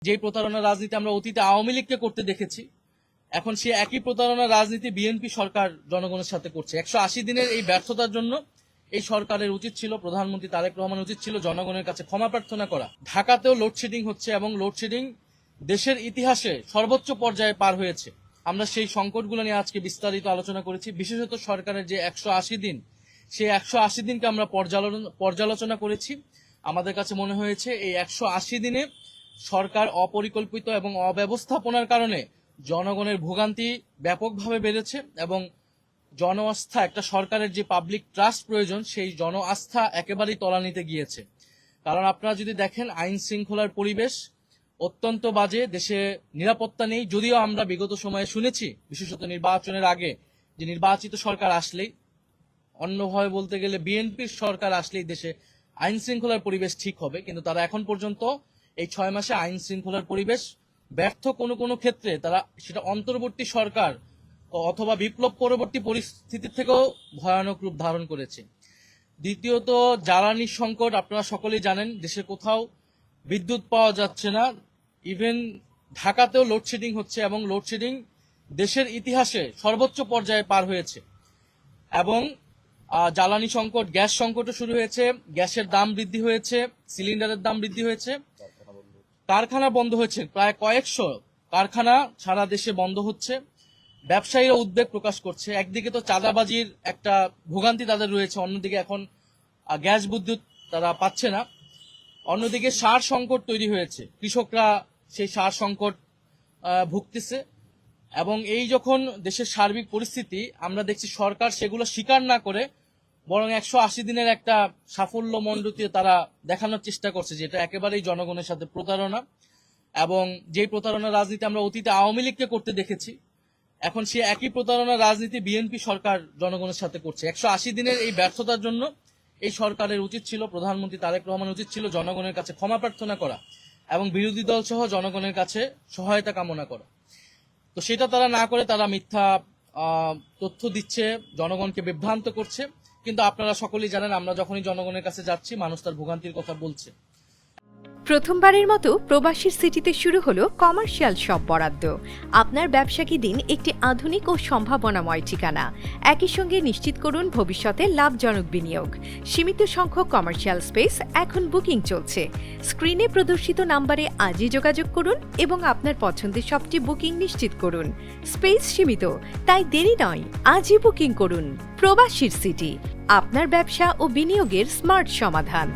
যে প্রতারণা রাজনীতি আমরা অতীতে আওয়ামী লীগকে করতে দেখেছি, এখন সে একই প্রতারণা রাজনীতি বিএনপি সরকার জনগণের সাথে করছে। 180 দিনের এই ব্যর্থতার জন্য এই সরকারের উচিত ছিল, প্রধানমন্ত্রী তারেক রহমানের উচিত ছিল জনগণের কাছে ক্ষমা প্রার্থনা করা। ঢাকাতেও লোডশেডিং হচ্ছে এবং লোডশেডিং দেশের ইতিহাসে সর্বোচ্চ পর্যায়ে পার হয়েছে। আমরা সেই সংকটগুলো নিয়ে আজকে বিস্তারিত আলোচনা করেছি। বিশেষত সরকারের যে 180 দিন, সেই 180 দিনকে আমরা পর্যালোচনা করেছি। আমাদের কাছে মনে হয়েছে এই 180 দিনে সরকার অপরিকল্পিত এবং অব্যবস্থাপনার কারণে জনগণের ভোগান্তি ব্যাপকভাবে বেড়েছে এবং জন আস্থা, একটা সরকারের যে পাবলিক ট্রাস্ট প্রয়োজন, সেই জন আস্থা একেবারেই তলানিতে গিয়েছে। কারণ আপনারা যদি দেখেন, আইন শৃঙ্খলার পরিবেশ অত্যন্ত বাজে, দেশে নিরাপত্তা নেই। যদিও আমরা বিগত সময়ে শুনেছি, বিশেষত নির্বাচনের আগে, যে নির্বাচিত সরকার আসলেই, অন্যভাবে বলতে গেলে বিএনপির সরকার আসলেই দেশে আইন শৃঙ্খলার পরিবেশ ঠিক হবে, কিন্তু তারা এখন পর্যন্ত এই 6 মাসে আইন শৃঙ্খলার পরিবেশ ব্যর্থ কোনো ক্ষেত্রে তারা সেটা অন্তর্বর্তী সরকার অথবা বিপ্লব পরবর্তী পরিস্থিতির থেকেও ভয়ানক রূপ ধারণ করেছে। দ্বিতীয়ত, জ্বালানি সংকট। আপনারা সকলেই জানেন, দেশে কোথাও বিদ্যুৎ পাওয়া যাচ্ছে না। ইভেন ঢাকাতেও লোডশেডিং হচ্ছে এবং লোডশেডিং দেশের ইতিহাসে সর্বোচ্চ পর্যায়ে পার হয়েছে। এবং জ্বালানি সংকট, গ্যাস সংকটও শুরু হয়েছে। গ্যাসের দাম বৃদ্ধি হয়েছে, সিলিন্ডারের দাম বৃদ্ধি হয়েছে, কারখানা বন্ধ হয়েছে। প্রায় কয়েকশো কারখানা সারা দেশে বন্ধ হচ্ছে। ব্যবসায়ীরা উদ্বেগ প্রকাশ করছে। একদিকে তো চাঁদাবাজির একটা ভোগান্তি তাদের রয়েছে, অন্যদিকে এখন গ্যাস বিদ্যুৎ তারা পাচ্ছে না। অন্যদিকে সার সংকট তৈরি হয়েছে, কৃষকরা সেই সার সংকট ভুগতেছে। এবং এই যখন দেশের সার্বিক পরিস্থিতি, আমরা দেখছি সরকার সেগুলো স্বীকার না করে বরং 180 দিনের একটা সাফল্য মণ্ডিত তারা দেখানোর চেষ্টা করছে, যে এটা একেবারেই জনগণের সাথে প্রতারণা। এবং যে প্রতারণা রাজনীতি আমরা অতীতে আওয়ামী লীগকে করতে দেখেছি, এখন সে একই প্রতারণা রাজনীতি বিএনপি সরকার জনগণের সাথে করছে। 180 দিনের এই ব্যর্থতার জন্য এই সরকারের উচিত ছিল, প্রধানমন্ত্রী তারেক রহমানের উচিত ছিল জনগণের কাছে ক্ষমা প্রার্থনা করা এবং বিরোধী দল সহ জনগণের কাছে সহায়তা কামনা করা। তো সেটা তারা না করে তারা মিথ্যা তথ্য দিচ্ছে, জনগণকে বিভ্রান্ত করছে। কিন্তু আপনারা সকলেই জানেন, আমরা যখনই জনগণের কাছে যাচ্ছি, মানুষ তার ভোগান্তির কথা বলছে। প্রথমবারের মতো প্রবাসীর সিটিতে শুরু হলো কমার্শিয়াল শপ বরাদ্দ। আপনার ব্যবসাকে দিন একটি আধুনিক ও সম্ভাবনাময় ঠিকানা। একই সঙ্গে নিশ্চিত করুন ভবিষ্যতে লাভজনক বিনিয়োগ। সীমিত সংখ্যক কমার্শিয়াল স্পেস এখন বুকিং চলছে। স্ক্রিনে প্রদর্শিত নাম্বারে আজই যোগাযোগ করুন এবং আপনার পছন্দের শপটি বুকিং নিশ্চিত করুন। স্পেস সীমিত, তাই দেরি নয়, আজই বুকিং করুন। প্রবাসীর সিটি, আপনার ব্যবসা ও বিনিয়োগের স্মার্ট সমাধান।